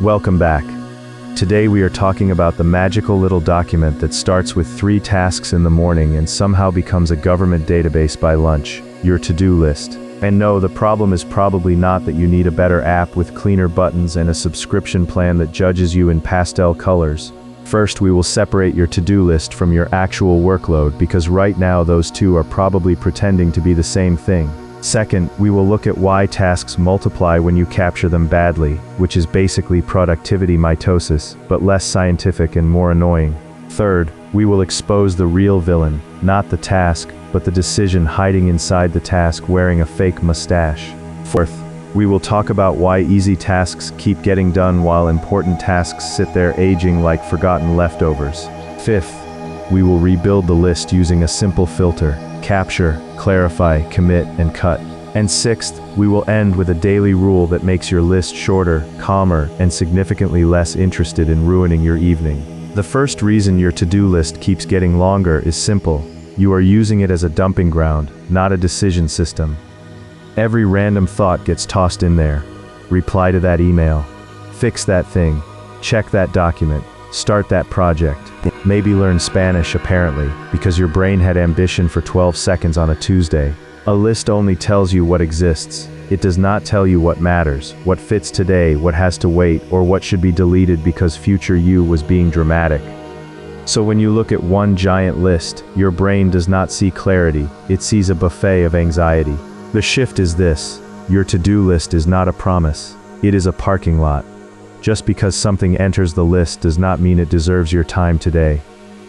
Welcome back. Today we are talking about the magical little document that starts with 3 tasks in the morning and somehow becomes a government database by lunch, your to-do list. And no, the problem is probably not that you need a better app with cleaner buttons and a subscription plan that judges you in pastel colors. First, we will separate your to-do list from your actual workload because right now those two are probably pretending to be the same thing. Second, we will look at why tasks multiply when you capture them badly, which is basically productivity mitosis, but less scientific and more annoying. Third, we will expose the real villain, not the task, but the decision hiding inside the task wearing a fake mustache. Fourth, we will talk about why easy tasks keep getting done while important tasks sit there aging like forgotten leftovers. Fifth, we will rebuild the list using a simple filter: capture, clarify, commit, and cut. And sixth, we will end with a daily rule that makes your list shorter, calmer, and significantly less interested in ruining your evening. The first reason your to-do list keeps getting longer is simple. You are using it as a dumping ground, not a decision system. Every random thought gets tossed in there. Reply to that email. Fix that thing. Check that document. Start that project. Maybe learn Spanish apparently, because your brain had ambition for 12 seconds on a Tuesday. A list only tells you what exists. It does not tell you what matters, what fits today, what has to wait, or what should be deleted because future you was being dramatic. So when you look at one giant list, your brain does not see clarity, it sees a buffet of anxiety. The shift is this: your to-do list is not a promise, it is a parking lot. Just because something enters the list does not mean it deserves your time today.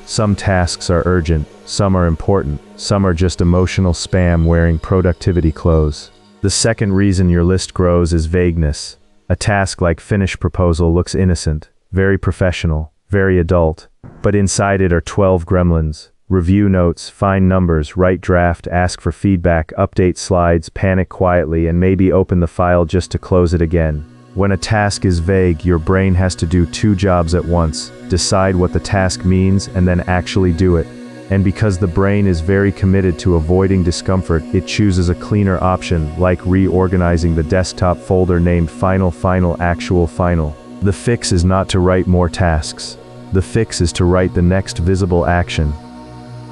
Some tasks are urgent, some are important, some are just emotional spam wearing productivity clothes. The second reason your list grows is vagueness. A task like finish proposal looks innocent, very professional, very adult, but inside it are 12 gremlins. Review notes, find numbers, write draft, ask for feedback, update slides, panic quietly, and maybe open the file just to close it again. When a task is vague, your brain has to do 2 jobs at once: decide what the task means and then actually do it. And because the brain is very committed to avoiding discomfort, it chooses a cleaner option, like reorganizing the desktop folder named Final Actual Final. The fix is not to write more tasks. The fix is to write the next visible action.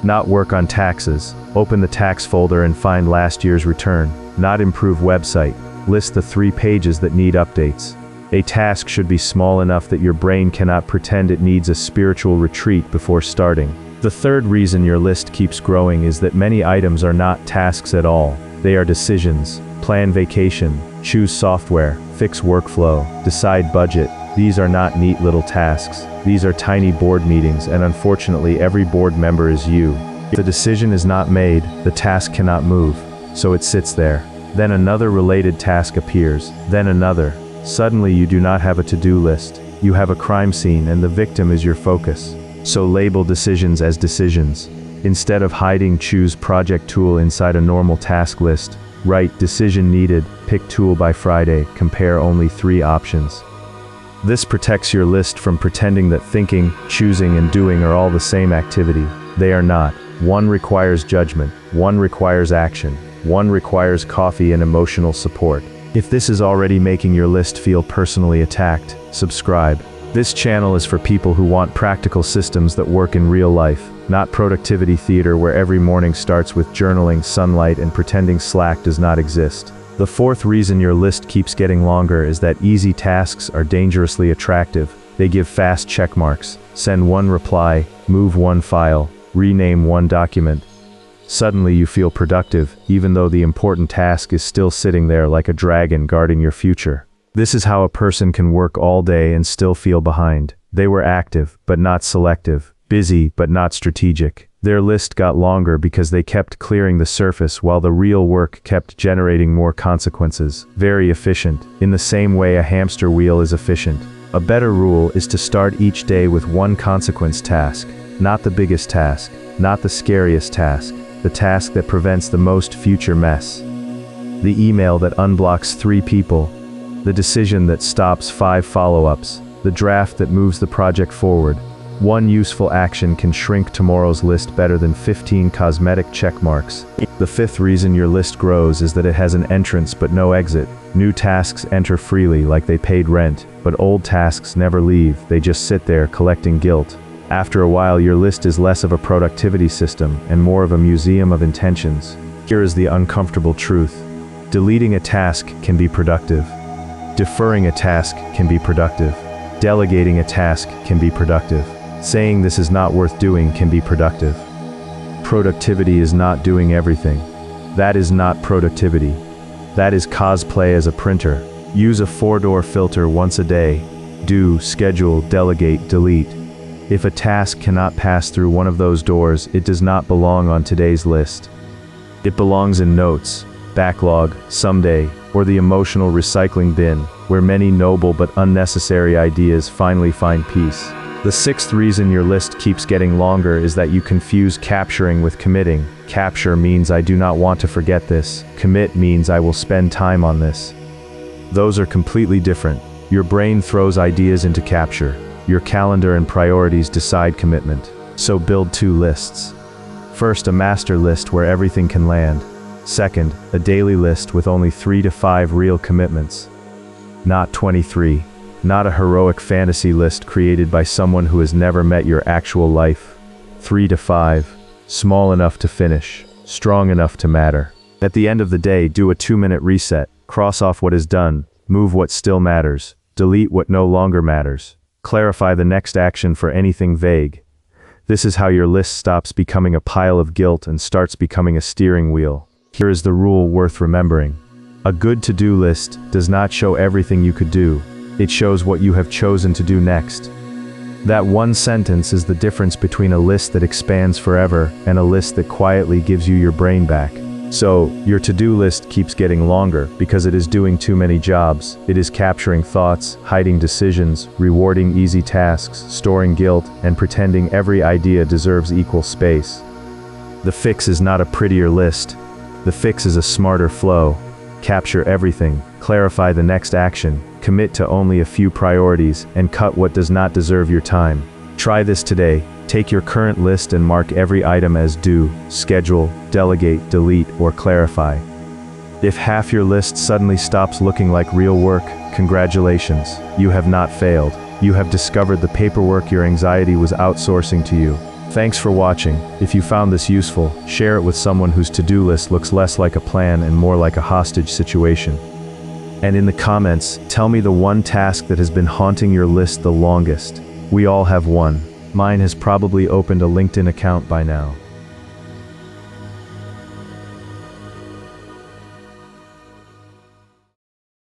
Not work on taxes. Open the tax folder and find last year's return. Not improve website. List the 3 pages that need updates. A task should be small enough that your brain cannot pretend it needs a spiritual retreat before starting. The third reason your list keeps growing is that many items are not tasks at all. They are decisions. Plan vacation, choose software, fix workflow, decide budget. These are not neat little tasks. These are tiny board meetings, and unfortunately every board member is you. If the decision is not made, the task cannot move, so it sits there. Then another related task appears, then another. Suddenly you do not have a to-do list. You have a crime scene and the victim is your focus. So label decisions as decisions. Instead of hiding choose project tool inside a normal task list, write decision needed, pick tool by Friday, compare only 3 options. This protects your list from pretending that thinking, choosing, and doing are all the same activity. They are not. One requires judgment, one requires action, one requires coffee and emotional support. If this is already making your list feel personally attacked, subscribe. This channel is for people who want practical systems that work in real life, not productivity theater where every morning starts with journaling, sunlight, and pretending Slack does not exist. The fourth reason your list keeps getting longer is that easy tasks are dangerously attractive. They give fast check marks, send 1 reply, move 1 file, rename 1 document. Suddenly you feel productive, even though the important task is still sitting there like a dragon guarding your future. This is how a person can work all day and still feel behind. They were active, but not selective, busy, but not strategic. Their list got longer because they kept clearing the surface while the real work kept generating more consequences. Very efficient, in the same way a hamster wheel is efficient. A better rule is to start each day with 1 consequence task. Not the biggest task, not the scariest task, the task that prevents the most future mess. The email that unblocks 3 people, the decision that stops 5 follow-ups, the draft that moves the project forward. One useful action can shrink tomorrow's list better than 15 cosmetic check marks. The fifth reason your list grows is that it has an entrance but no exit. New tasks enter freely like they paid rent, but old tasks never leave, they just sit there collecting guilt. After a while, your list is less of a productivity system and more of a museum of intentions. Here is the uncomfortable truth. Deleting a task can be productive. Deferring a task can be productive. Delegating a task can be productive. Saying this is not worth doing can be productive. Productivity is not doing everything. That is not productivity. That is cosplay as a printer. Use a 4-door filter once a day. Do, schedule, delegate, delete. If a task cannot pass through one of those doors, it does not belong on today's list. It belongs in notes, backlog, someday, or the emotional recycling bin, where many noble but unnecessary ideas finally find peace. The sixth reason your list keeps getting longer is that you confuse capturing with committing. Capture means I do not want to forget this. Commit means I will spend time on this. Those are completely different. Your brain throws ideas into capture. Your calendar and priorities decide commitment. So build two lists. First, a master list where everything can land. Second, a daily list with only 3 to 5 real commitments. Not 23. Not a heroic fantasy list created by someone who has never met your actual life. 3 to 5. Small enough to finish. Strong enough to matter. At the end of the day, do a 2-minute reset. Cross off what is done. Move what still matters. Delete what no longer matters. Clarify the next action for anything vague. This is how your list stops becoming a pile of guilt and starts becoming a steering wheel. Here is the rule worth remembering. A good to-do list does not show everything you could do. It shows what you have chosen to do next. That one sentence is the difference between a list that expands forever and a list that quietly gives you your brain back. So, your to-do list keeps getting longer because it is doing too many jobs. It is capturing thoughts, hiding decisions, rewarding easy tasks, storing guilt, and pretending every idea deserves equal space. The fix is not a prettier list. The fix is a smarter flow. Capture everything, clarify the next action, commit to only a few priorities, and cut what does not deserve your time. Try this today. Take your current list and mark every item as do, schedule, delegate, delete, or clarify. If half your list suddenly stops looking like real work, congratulations, you have not failed. You have discovered the paperwork your anxiety was outsourcing to you. Thanks for watching. If you found this useful, share it with someone whose to-do list looks less like a plan and more like a hostage situation. And in the comments, tell me the one task that has been haunting your list the longest. We all have one. Mine has probably opened a LinkedIn account by now.